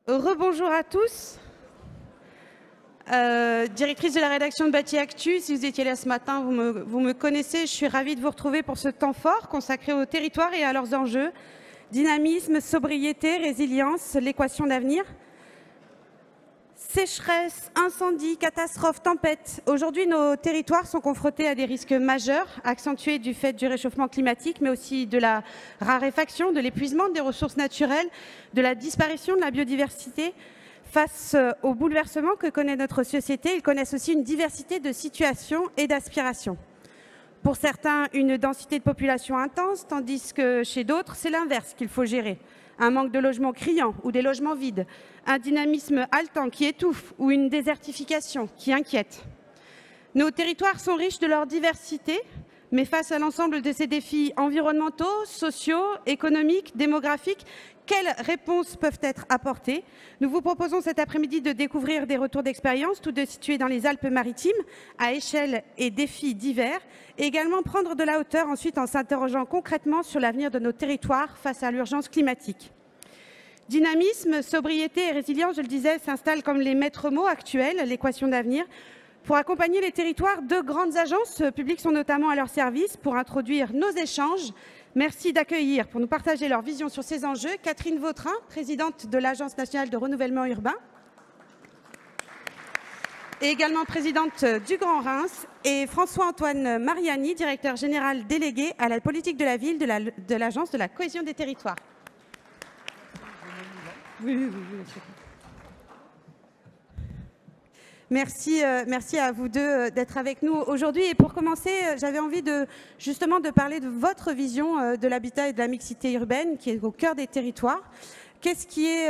Rebonjour à tous. Directrice de la rédaction de Bâti Actu, si vous étiez là ce matin, vous me connaissez. Je suis ravie de vous retrouver pour ce temps fort consacré aux territoires et à leurs enjeux. Dynamisme, sobriété, résilience, l'équation d'avenir. Sécheresse, incendie, catastrophes, tempêtes. Aujourd'hui, nos territoires sont confrontés à des risques majeurs, accentués du fait du réchauffement climatique, mais aussi de la raréfaction, de l'épuisement des ressources naturelles, de la disparition de la biodiversité. Face aux bouleversements que connaît notre société, ils connaissent aussi une diversité de situations et d'aspirations. Pour certains, une densité de population intense, tandis que chez d'autres, c'est l'inverse qu'il faut gérer. Un manque de logements criant ou des logements vides, un dynamisme haletant qui étouffe ou une désertification qui inquiète. Nos territoires sont riches de leur diversité, mais face à l'ensemble de ces défis environnementaux, sociaux, économiques, démographiques, quelles réponses peuvent être apportées? Nous vous proposons cet après-midi de découvrir des retours d'expérience, tous deux situés dans les Alpes-Maritimes, à échelle et défis divers, et également prendre de la hauteur ensuite en s'interrogeant concrètement sur l'avenir de nos territoires face à l'urgence climatique. Dynamisme, sobriété et résilience, je le disais, s'installent comme les maîtres mots actuels, l'équation d'avenir. Pour accompagner les territoires, deux grandes agences publiques sont notamment à leur service pour introduire nos échanges. Merci d'accueillir, pour nous partager leur vision sur ces enjeux, Catherine Vautrin, présidente de l'Agence nationale de renouvellement urbain, et également présidente du Grand Reims, et François-Antoine Mariani, directeur général délégué à la politique de la ville de l'Agence de la cohésion des territoires. Oui. Merci à vous deux d'être avec nous aujourd'hui. Et pour commencer, j'avais envie justement de parler de votre vision de l'habitat et de la mixité urbaine qui est au cœur des territoires. Qu'est-ce qui est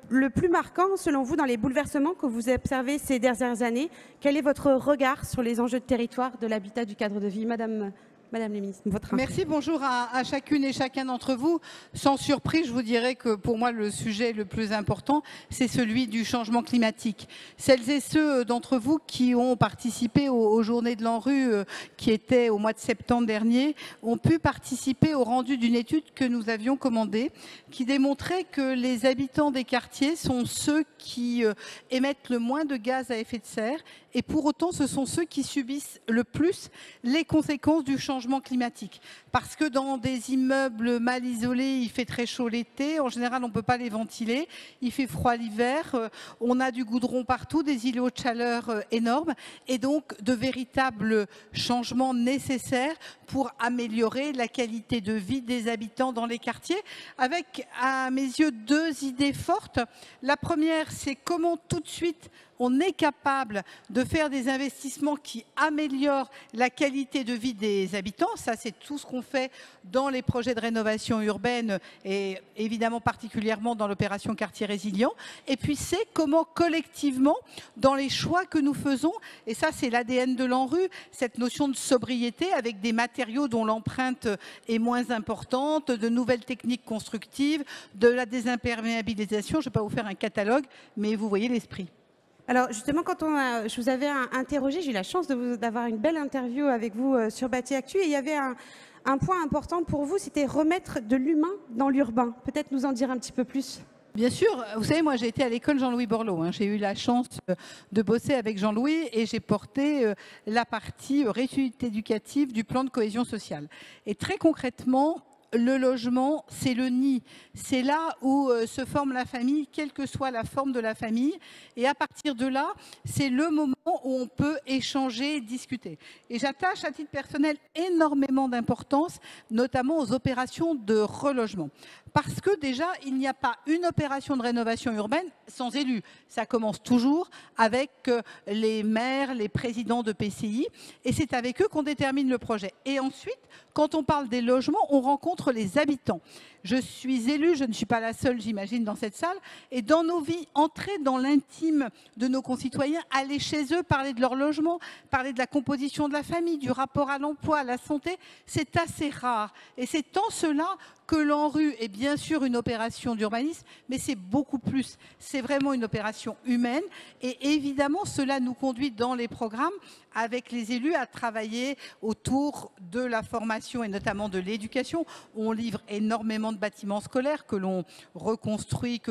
le plus marquant selon vous dans les bouleversements que vous observez ces dernières années? Quel est votre regard sur les enjeux de territoire, de l'habitat, du cadre de vie? Madame la ministre, votre Merci, bonjour à chacune et chacun d'entre vous. Sans surprise, je vous dirais que pour moi, le sujet le plus important, c'est celui du changement climatique. Celles et ceux d'entre vous qui ont participé aux Journées de l'ANRU qui étaient au mois de septembre dernier, ont pu participer au rendu d'une étude que nous avions commandée, qui démontrait que les habitants des quartiers sont ceux qui émettent le moins de gaz à effet de serre, et pour autant, ce sont ceux qui subissent le plus les conséquences du changement climatique. Parce que dans des immeubles mal isolés, il fait très chaud l'été. En général, on ne peut pas les ventiler. Il fait froid l'hiver. On a du goudron partout, des îlots de chaleur énormes. Et donc, de véritables changements nécessaires pour améliorer la qualité de vie des habitants dans les quartiers. Avec, à mes yeux, deux idées fortes. La première, c'est comment tout de suite on est capable de faire des investissements qui améliorent la qualité de vie des habitants. Ça, c'est tout ce qu'on fait dans les projets de rénovation urbaine et évidemment particulièrement dans l'opération Quartier Résilient. Et puis, c'est comment collectivement, dans les choix que nous faisons, et ça, c'est l'ADN de l'ANRU, cette notion de sobriété avec des matériaux dont l'empreinte est moins importante, de nouvelles techniques constructives, de la désimperméabilisation. Je ne vais pas vous faire un catalogue, mais vous voyez l'esprit. Alors justement, quand je vous avais interrogé, j'ai eu la chance d'avoir une belle interview avec vous sur Bâti Actu, et il y avait un point important pour vous, c'était remettre de l'humain dans l'urbain. Peut-être nous en dire un petit peu plus. Bien sûr, vous savez, moi j'ai été à l'école Jean-Louis Borloo. J'ai eu la chance de bosser avec Jean-Louis et j'ai porté la partie réussite éducative du plan de cohésion sociale. Et très concrètement, le logement, c'est le nid. C'est là où se forme la famille, quelle que soit la forme de la famille. Et à partir de là, c'est le moment où on peut échanger, discuter. Et j'attache à titre personnel énormément d'importance, notamment aux opérations de relogement. Parce que déjà, il n'y a pas une opération de rénovation urbaine sans élus. Ça commence toujours avec les maires, les présidents de PCI. Et c'est avec eux qu'on détermine le projet. Et ensuite, quand on parle des logements, on rencontre les habitants. Je suis élue, je ne suis pas la seule, j'imagine, dans cette salle. Et dans nos vies, entrer dans l'intime de nos concitoyens, aller chez eux, parler de leur logement, parler de la composition de la famille, du rapport à l'emploi, à la santé, c'est assez rare. Et c'est en cela que l'ANRU est bien sûr une opération d'urbanisme, mais c'est beaucoup plus. C'est vraiment une opération humaine. Et évidemment, cela nous conduit dans les programmes avec les élus à travailler autour de la formation et notamment de l'éducation. On livre énormément de bâtiments scolaires que l'on reconstruit,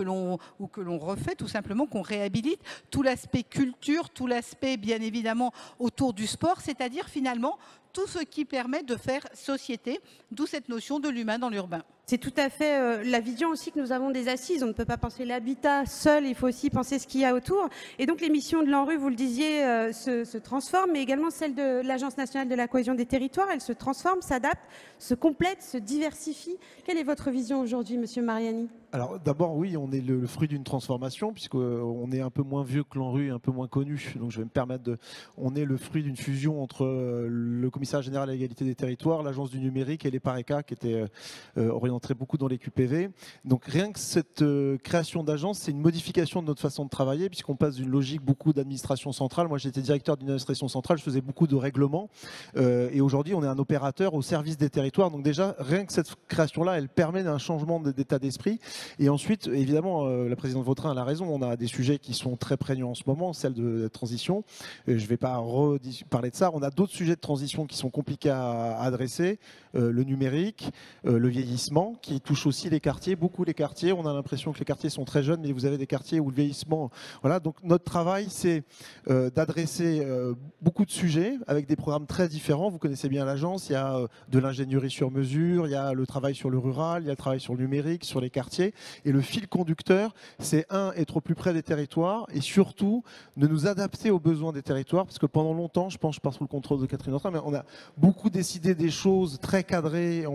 ou que l'on refait tout simplement, qu'on réhabilite. Tout l'aspect culture, tout l'aspect bien évidemment autour du sport, c'est-à-dire finalement tout ce qui permet de faire société, d'où cette notion de l'humain dans l'urbain. C'est tout à fait la vision aussi que nous avons des assises. On ne peut pas penser l'habitat seul, il faut aussi penser ce qu'il y a autour. Et donc les missions de l'ANRU, vous le disiez, se transforment, mais également celle de l'Agence nationale de la cohésion des territoires. Elle se transforme, s'adapte, se complète, se diversifie. Quelle est votre vision aujourd'hui, Monsieur Mariani? Alors d'abord, oui, on est le fruit d'une transformation, puisqu'on est un peu moins vieux que l'ANRU, un peu moins connu. Donc je vais me permettre de... On est le fruit d'une fusion entre le Commissariat général à l'égalité des territoires, l'Agence du numérique et les PARECA, qui étaient orientés beaucoup dans les QPV. Donc rien que cette création d'agence, c'est une modification de notre façon de travailler, puisqu'on passe d'une logique beaucoup d'administration centrale. Moi, j'étais directeur d'une administration centrale, je faisais beaucoup de règlements. Et aujourd'hui, on est un opérateur au service des territoires. Donc déjà, rien que cette création-là, elle permet un changement d'état d'esprit. Et ensuite, évidemment, la présidente Vautrin a raison, on a des sujets qui sont très prégnants en ce moment, celle de la transition. Je ne vais pas parler de ça. On a d'autres sujets de transition qui sont compliqués à adresser. Le numérique, le vieillissement, qui touche aussi les quartiers, beaucoup les quartiers. On a l'impression que les quartiers sont très jeunes, mais vous avez des quartiers où le vieillissement... Voilà, donc notre travail, c'est d'adresser beaucoup de sujets avec des programmes très différents. Vous connaissez bien l'agence, il y a de l'ingénierie sur mesure, il y a le travail sur le rural, il y a le travail sur le numérique, sur les quartiers. Et le fil conducteur, c'est être au plus près des territoires et surtout de nous adapter aux besoins des territoires, parce que pendant longtemps, je pense, je passe sous le contrôle de Catherine Vautrin, mais on a beaucoup décidé des choses très cadrées,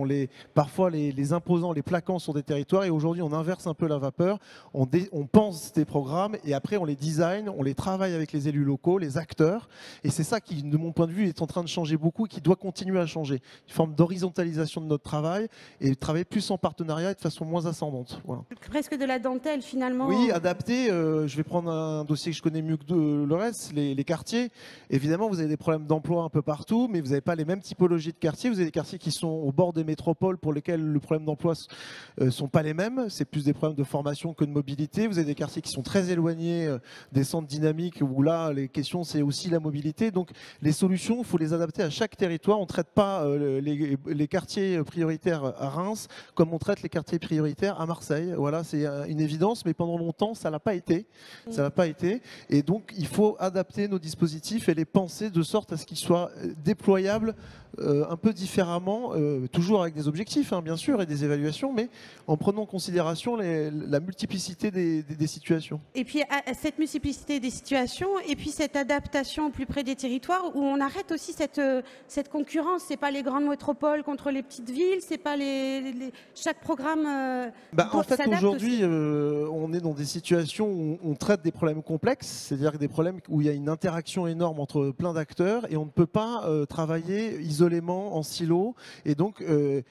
parfois les imposant, les plaquant sur des territoires, et aujourd'hui on inverse un peu la vapeur, on pense des programmes et après on les design, on les travaille avec les élus locaux, les acteurs, et c'est ça qui, de mon point de vue, est en train de changer beaucoup et qui doit continuer à changer. Une forme d'horizontalisation de notre travail et travailler plus en partenariat et de façon moins ascendante. Voilà. Presque de la dentelle finalement. Oui, adapté. Je vais prendre un dossier que je connais mieux que le reste, les quartiers. Évidemment, vous avez des problèmes d'emploi un peu partout, mais vous n'avez pas les mêmes typologies de quartiers. Vous avez des quartiers qui sont au bord des métropoles pour lesquels le problème d'emploi ne sont pas les mêmes. C'est plus des problèmes de formation que de mobilité. Vous avez des quartiers qui sont très éloignés des centres dynamiques où là, les questions, c'est aussi la mobilité. Donc, les solutions, il faut les adapter à chaque territoire. On ne traite pas les quartiers prioritaires à Reims comme on traite les quartiers prioritaires à Marseille. Voilà, c'est une évidence, mais pendant longtemps, ça ne l'a pas été. Ça l'a pas été. Et donc, il faut adapter nos dispositifs et les penser de sorte à ce qu'ils soient déployables un peu différemment, toujours avec des objectifs, hein, bien sûr, et des évaluations, mais en prenant en considération la multiplicité des situations. Et puis, cette multiplicité des situations, et puis cette adaptation au plus près des territoires, où on arrête aussi cette concurrence. Ce n'est pas les grandes métropoles contre les petites villes, c'est pas chaque programme... en fait, aujourd'hui, on est dans des situations où on traite des problèmes complexes, c'est-à-dire des problèmes où il y a une interaction énorme entre plein d'acteurs, et on ne peut pas travailler isolément, en silo. Et donc,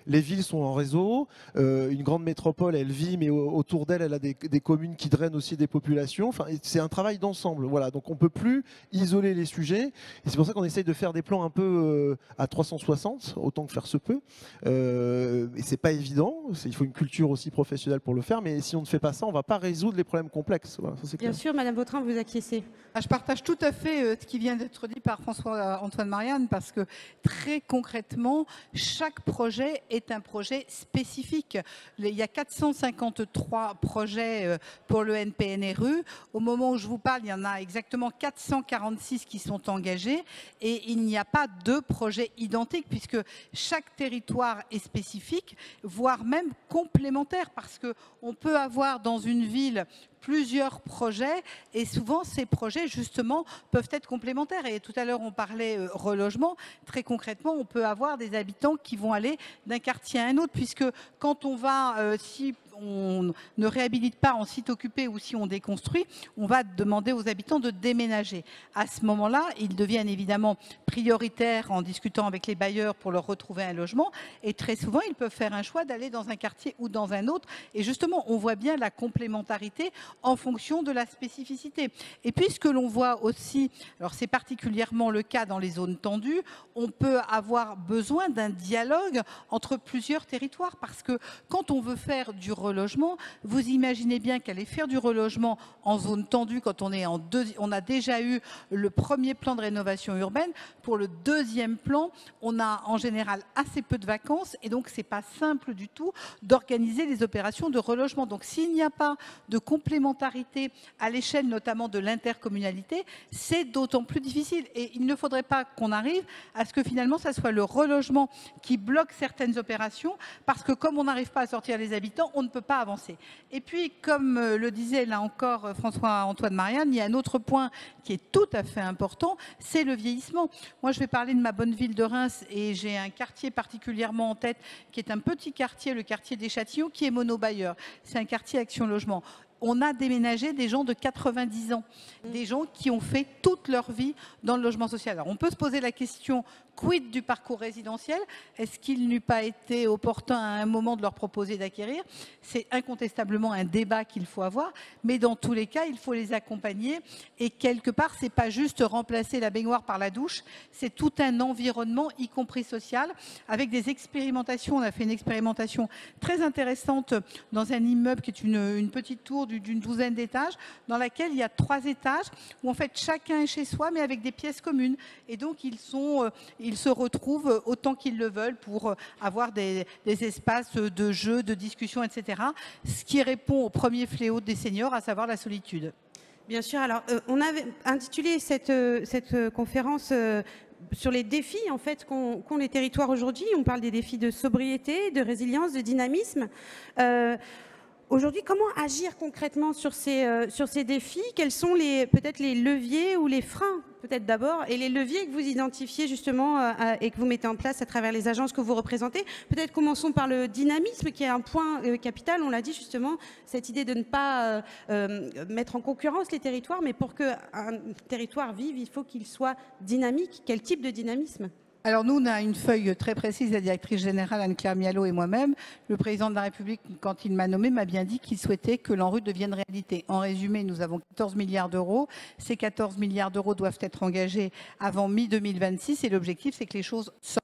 les villes sont en réseau. Une grande métropole, elle vit, mais autour d'elle, elle a des communes qui drainent aussi des populations. Enfin, c'est un travail d'ensemble. Voilà. Donc, on ne peut plus isoler les sujets. Et c'est pour ça qu'on essaye de faire des plans un peu à 360, autant que faire se peut. Et c'est pas évident. Il faut une culture aussi professionnelle pour le faire. Mais si on ne fait pas ça, on ne va pas résoudre les problèmes complexes. Voilà, ça, bien sûr, Madame Vautrin, vous acquiescez. Je partage tout à fait ce qui vient d'être dit par François-Antoine Mariani, parce que très concrètement, chaque projet est un projet spécifique. Il y a 453 projets pour le NPNRU. Au moment où je vous parle, il y en a exactement 446 qui sont engagés et il n'y a pas de projet identique puisque chaque territoire est spécifique, voire même complémentaire, parce qu'on peut avoir dans une ville plusieurs projets et souvent ces projets justement peuvent être complémentaires. Et tout à l'heure on parlait relogement. Très concrètement, on peut avoir des habitants qui vont aller d'un quartier à un autre, puisque quand on va, si on ne réhabilite pas en site occupé ou si on déconstruit, on va demander aux habitants de déménager. À ce moment-là, ils deviennent évidemment prioritaires en discutant avec les bailleurs pour leur retrouver un logement. Et très souvent, ils peuvent faire un choix d'aller dans un quartier ou dans un autre. Et justement, on voit bien la complémentarité en fonction de la spécificité. Et puis, ce que l'on voit aussi, alors c'est particulièrement le cas dans les zones tendues, on peut avoir besoin d'un dialogue entre plusieurs territoires. Parce que quand on veut faire du relogement, vous imaginez bien qu'aller faire du relogement en zone tendue, quand on est on a déjà eu le premier plan de rénovation urbaine, pour le deuxième plan, on a en général assez peu de vacances et donc c'est pas simple du tout d'organiser les opérations de relogement. Donc s'il n'y a pas de complémentarité à l'échelle notamment de l'intercommunalité, c'est d'autant plus difficile. Et il ne faudrait pas qu'on arrive à ce que finalement ça soit le relogement qui bloque certaines opérations, parce que comme on n'arrive pas à sortir les habitants, on ne peut pas avancer. Et puis, comme le disait là encore François-Antoine Marianne, il y a un autre point qui est tout à fait important, c'est le vieillissement. Moi, je vais parler de ma bonne ville de Reims et j'ai un quartier particulièrement en tête qui est un petit quartier, le quartier des Châtillons, qui est monobailleur. C'est un quartier Action Logement. On a déménagé des gens de 90 ans, des gens qui ont fait toute leur vie dans le logement social. Alors, on peut se poser la question, quid du parcours résidentiel? Est-ce qu'il n'eût pas été opportun à un moment de leur proposer d'acquérir? C'est incontestablement un débat qu'il faut avoir, mais dans tous les cas, il faut les accompagner. Et quelque part, ce n'est pas juste remplacer la baignoire par la douche, c'est tout un environnement, y compris social, avec des expérimentations. On a fait une expérimentation très intéressante dans un immeuble qui est une petite tour d'une douzaine d'étages, dans laquelle il y a 3 étages, où en fait chacun est chez soi, mais avec des pièces communes. Et donc ils se retrouvent autant qu'ils le veulent pour avoir des espaces de jeu, de discussion, etc. Ce qui répond au premier fléau des seniors, à savoir la solitude. Bien sûr. Alors, on avait intitulé cette conférence sur les défis en fait qu'ont les territoires aujourd'hui. On parle des défis de sobriété, de résilience, de dynamisme. Aujourd'hui, comment agir concrètement sur ces défis? Quels sont peut-être les leviers ou les freins, peut-être d'abord, et les leviers que vous identifiez justement et que vous mettez en place à travers les agences que vous représentez? Peut-être commençons par le dynamisme, qui est un point capital, on l'a dit justement, cette idée de ne pas mettre en concurrence les territoires, mais pour qu'un territoire vive, il faut qu'il soit dynamique. Quel type de dynamisme? Alors nous, on a une feuille très précise, la directrice générale Anne-Claire Mialot et moi-même. Le président de la République, quand il m'a nommé, m'a bien dit qu'il souhaitait que l'ANRU devienne réalité. En résumé, nous avons 14 milliards d'euros. Ces 14 milliards d'euros doivent être engagés avant mi-2026 et l'objectif, c'est que les choses sortent.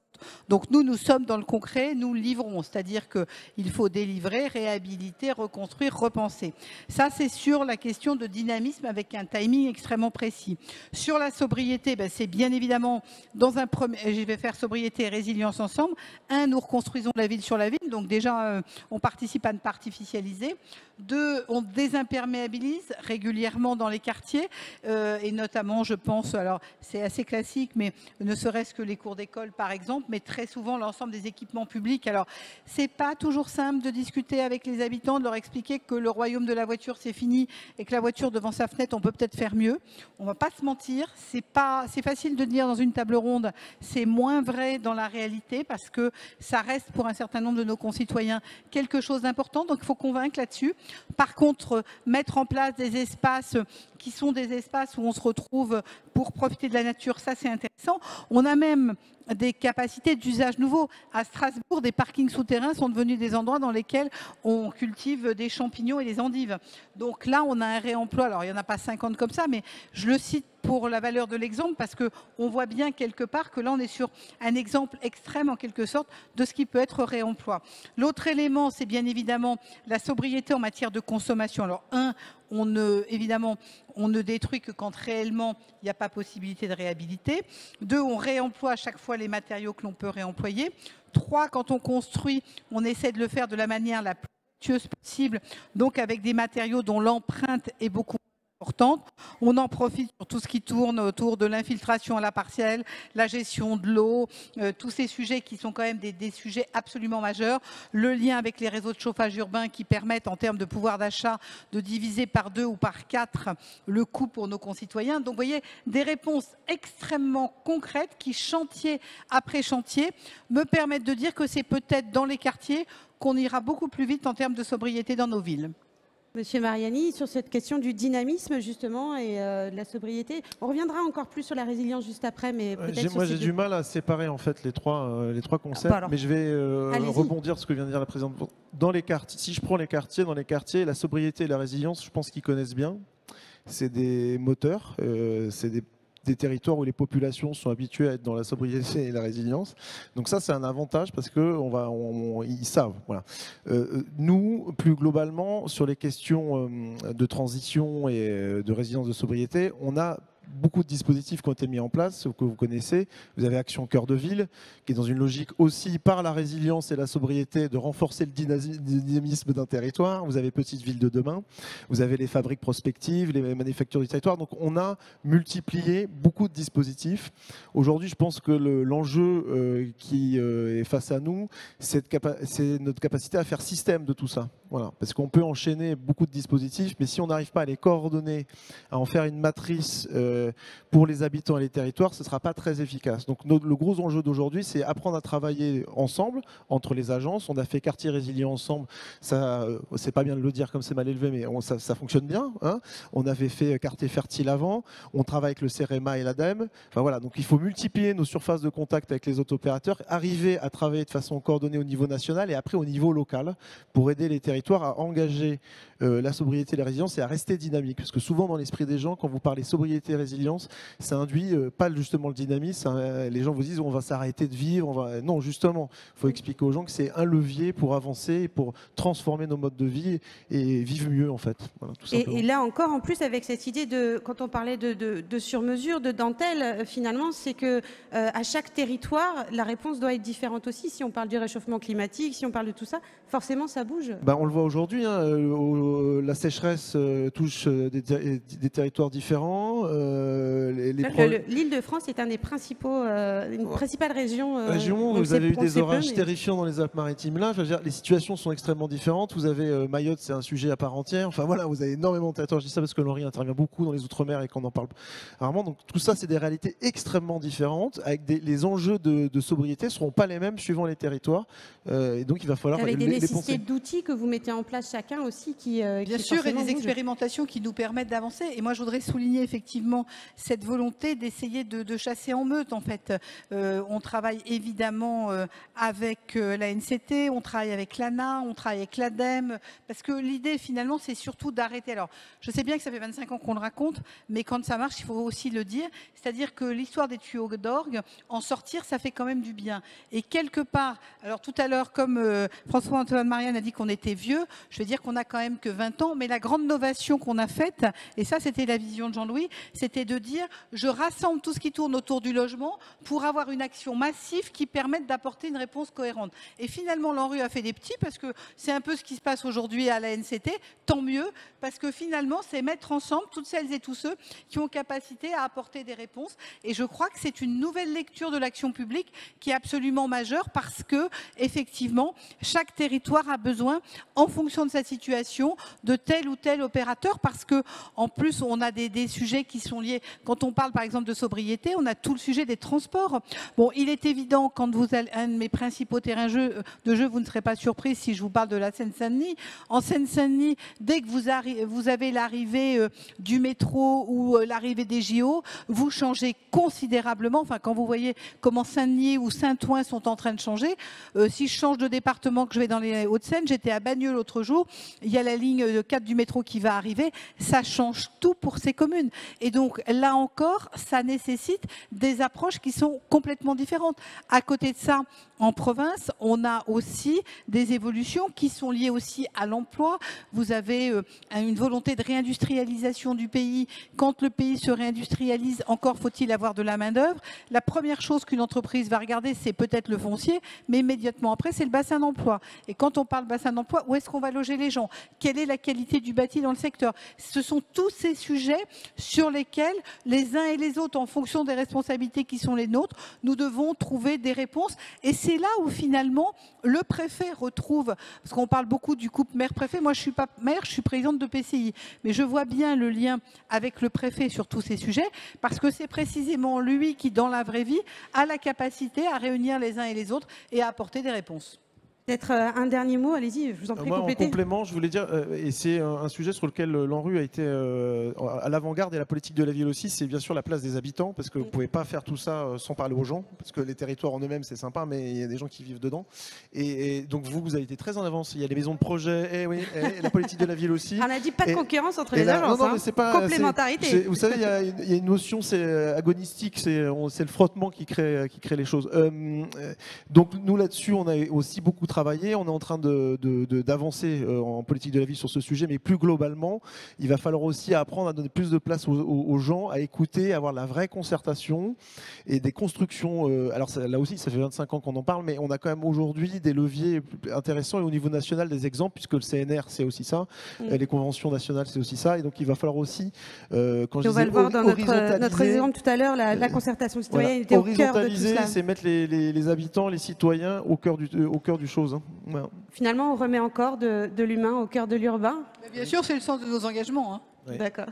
Donc nous sommes dans le concret, nous livrons, c'est-à-dire qu'il faut délivrer, réhabiliter, reconstruire, repenser. Ça, c'est sur la question de dynamisme avec un timing extrêmement précis. Sur la sobriété, c'est bien évidemment, dans un premier, je vais faire sobriété et résilience ensemble. Nous reconstruisons la ville sur la ville, donc déjà, on participe à ne pas artificialiser. 2, on désimperméabilise régulièrement dans les quartiers, et notamment, je pense, alors c'est assez classique, mais ne serait-ce que les cours d'école, par exemple, mais très souvent l'ensemble des équipements publics. Alors, c'est pas toujours simple de discuter avec les habitants, de leur expliquer que le royaume de la voiture, c'est fini et que la voiture devant sa fenêtre, on peut peut-être faire mieux. On va pas se mentir, c'est facile de dire dans une table ronde, c'est moins vrai dans la réalité parce que ça reste pour un certain nombre de nos concitoyens quelque chose d'important, donc il faut convaincre là-dessus. Par contre, mettre en place des espaces qui sont des espaces où on se retrouve pour profiter de la nature, ça c'est intéressant. On a même des capacités d'usage nouveau. À Strasbourg, des parkings souterrains sont devenus des endroits dans lesquels on cultive des champignons et des endives. Donc là, on a un réemploi. Alors, il n'y en a pas 50 comme ça, mais je le cite pour la valeur de l'exemple parce qu'on voit bien quelque part que là, on est sur un exemple extrême, en quelque sorte, de ce qui peut être réemploi. L'autre élément, c'est bien évidemment la sobriété en matière de consommation. Alors, évidemment, on ne détruit que quand réellement il n'y a pas possibilité de réhabiliter. 2, on réemploie à chaque fois les matériaux que l'on peut réemployer. 3, quand on construit, on essaie de le faire de la manière la plus vertueuse possible, donc avec des matériaux dont l'empreinte est beaucoup importante. On en profite sur tout ce qui tourne autour de l'infiltration à la partielle, la gestion de l'eau, tous ces sujets qui sont quand même des sujets absolument majeurs. Le lien avec les réseaux de chauffage urbain qui permettent en termes de pouvoir d'achat de diviser par 2 ou par 4 le coût pour nos concitoyens. Donc vous voyez, des réponses extrêmement concrètes qui, chantier après chantier, me permettent de dire que c'est peut-être dans les quartiers qu'on ira beaucoup plus vite en termes de sobriété dans nos villes. Monsieur Mariani, sur cette question du dynamisme justement et de la sobriété, on reviendra encore plus sur la résilience juste après, mais peut-être moi j'ai du mal à séparer en fait les trois concepts, mais je vais rebondir sur ce que vient de dire la présidente. Dans les quartiers, si je prends les quartiers, dans les quartiers, la sobriété et la résilience, je pense qu'ils connaissent bien. C'est des moteurs, c'est des territoires où les populations sont habituées à être dans la sobriété et la résilience. Donc ça, c'est un avantage parce qu'ils savent. Voilà. Nous, plus globalement, sur les questions de transition et de résilience de sobriété, on a beaucoup de dispositifs qui ont été mis en place, que vous connaissez. Vous avez Action Cœur de Ville, qui est dans une logique aussi, par la résilience et la sobriété, de renforcer le dynamisme d'un territoire. Vous avez Petite Ville de demain. Vous avez les fabriques prospectives, les manufactures du territoire. Donc on a multiplié beaucoup de dispositifs. Aujourd'hui, je pense que l'enjeu qui est face à nous, c'est notre capacité à faire système de tout ça. Voilà. Parce qu'on peut enchaîner beaucoup de dispositifs, mais si on n'arrive pas à les coordonner, à en faire une matrice pour les habitants et les territoires, ce ne sera pas très efficace. Donc le gros enjeu d'aujourd'hui, c'est apprendre à travailler ensemble, entre les agences. On a fait quartier résilient ensemble. C'est pas bien de le dire comme c'est mal élevé, mais ça fonctionne bien. Hein. On avait fait quartier fertile avant. On travaille avec le CEREMA et l'ADEME. Enfin, voilà. Donc il faut multiplier nos surfaces de contact avec les autres opérateurs, arriver à travailler de façon coordonnée au niveau national et après au niveau local pour aider les territoires à engager la sobriété et la résilience et à rester dynamique. Parce que souvent dans l'esprit des gens, quand vous parlez sobriété et résilience, ça induit pas justement le dynamisme. Les gens vous disent on va s'arrêter de vivre. Non, justement, il faut expliquer aux gens que c'est un levier pour avancer, pour transformer nos modes de vie et vivre mieux en fait. Voilà, tout et là encore, en plus avec cette idée de, quand on parlait de sur-mesure, de dentelle, finalement, c'est que à chaque territoire, la réponse doit être différente aussi. Si on parle du réchauffement climatique, si on parle de tout ça, forcément ça bouge. On le voit aujourd'hui, hein, la sécheresse touche des territoires différents. L'Île-de-France est un des principaux, une principale région. Vous avez eu des orages terrifiants dans les Alpes-Maritimes là. Je veux dire, les situations sont extrêmement différentes. Vous avez Mayotte, c'est un sujet à part entière. Enfin voilà, vous avez énormément de territoires. Je dis ça parce que Laurie intervient beaucoup dans les Outre-mer et qu'on en parle rarement. Donc tout ça, c'est des réalités extrêmement différentes, avec les enjeux de sobriété ne seront pas les mêmes suivant les territoires. Et donc il va falloir avec des nécessités d'outils que vous mettez en place chacun aussi bien sûr, et des expérimentations qui nous permettent d'avancer. Et moi, je voudrais souligner effectivement cette volonté d'essayer de chasser en meute. En fait, on travaille évidemment avec la NCT, on travaille avec l'ANA, on travaille avec l'ADEME, parce que l'idée finalement, c'est surtout d'arrêter. Alors, je sais bien que ça fait 25 ans qu'on le raconte, mais quand ça marche, il faut aussi le dire. C'est-à-dire que l'histoire des tuyaux d'orgue, en sortir, ça fait quand même du bien. Et quelque part, alors tout à l'heure, comme François-Antoine Marianne a dit qu'on était vieux, je veux dire qu'on a quand même que 20 ans, mais la grande novation qu'on a faite, et ça c'était la vision de Jean-Louis, c'était de dire je rassemble tout ce qui tourne autour du logement pour avoir une action massive qui permette d'apporter une réponse cohérente. Et finalement l'ANRU a fait des petits parce que c'est un peu ce qui se passe aujourd'hui à la NCT, tant mieux, parce que finalement c'est mettre ensemble toutes celles et tous ceux qui ont capacité à apporter des réponses. Et je crois que c'est une nouvelle lecture de l'action publique qui est absolument majeure parce que effectivement chaque territoire a besoin, en fonction de sa situation, de tel ou tel opérateur, parce que en plus on a des sujets qui sont liés. Quand on parle par exemple de sobriété, on a tout le sujet des transports. Bon, il est évident, quand vous allez un de mes principaux terrains de jeu, vous ne serez pas surpris si je vous parle de la Seine-Saint-Denis. En Seine-Saint-Denis, dès que vous avez l'arrivée du métro ou l'arrivée des JO, vous changez considérablement. Enfin, quand vous voyez comment Saint-Denis ou Saint-Ouen sont en train de changer, si je change de département, que je vais dans les Hauts-de-Seine, j'étais à Bagneux l'autre jour, il y a la ligne 4 du métro qui va arriver, ça change tout pour ces communes. Et donc là encore, ça nécessite des approches qui sont complètement différentes. À côté de ça, en province, on a aussi des évolutions qui sont liées aussi à l'emploi. Vous avez une volonté de réindustrialisation du pays. Quand le pays se réindustrialise, encore faut-il avoir de la main-d'œuvre. La première chose qu'une entreprise va regarder, c'est peut-être le foncier, mais immédiatement après, c'est le bassin d'emploi. Et quand on parle bassin d'emploi, où est-ce qu'on va loger les gens? Quelle est la qualité du bâti dans le secteur? Ce sont tous ces sujets sur lesquels les uns et les autres, en fonction des responsabilités qui sont les nôtres, nous devons trouver des réponses. Et c'est là où finalement le préfet retrouve, parce qu'on parle beaucoup du couple maire-préfet, moi je ne suis pas maire, je suis présidente de PCI, mais je vois bien le lien avec le préfet sur tous ces sujets, parce que c'est précisément lui qui, dans la vraie vie, a la capacité à réunir les uns et les autres et à apporter des réponses. Peut-être un dernier mot, allez-y, je vous en prie, complétez. En complément, je voulais dire, et c'est un sujet sur lequel l'ANRU a été à l'avant-garde, et la politique de la ville aussi, c'est bien sûr la place des habitants, parce que vous ne pouvez pas faire tout ça sans parler aux gens, parce que les territoires en eux-mêmes, c'est sympa, mais il y a des gens qui vivent dedans. Et donc vous avez été très en avance. Il y a les maisons de projet, et la politique de la ville aussi. On a dit pas de concurrence entre les agences, non, mais c'est pas, complémentarité. Vous savez, il y a une notion, c'est agonistique, c'est le frottement qui crée les choses. Donc nous, là-dessus, on a aussi beaucoup travaillé, on est en train d'avancer en politique de la ville sur ce sujet, mais plus globalement, il va falloir aussi apprendre à donner plus de place aux gens, à écouter, à avoir la vraie concertation et des constructions. Alors là aussi, ça fait 25 ans qu'on en parle, mais on a quand même aujourd'hui des leviers intéressants et au niveau national des exemples, puisque le CNR, c'est aussi ça, les conventions nationales, c'est aussi ça, et donc il va falloir aussi, quand on va le voir dans notre exemple tout à l'heure, la concertation citoyenne était au cœur de tout cela. C'est mettre les habitants, les citoyens au cœur du chose. Hein. Voilà. Finalement, on remet encore de l'humain au cœur de l'urbain. Bien sûr, c'est le sens de nos engagements. Hein. Oui. D'accord.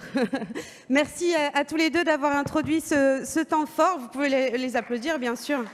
Merci à tous les deux d'avoir introduit ce temps fort. Vous pouvez les applaudir, bien sûr.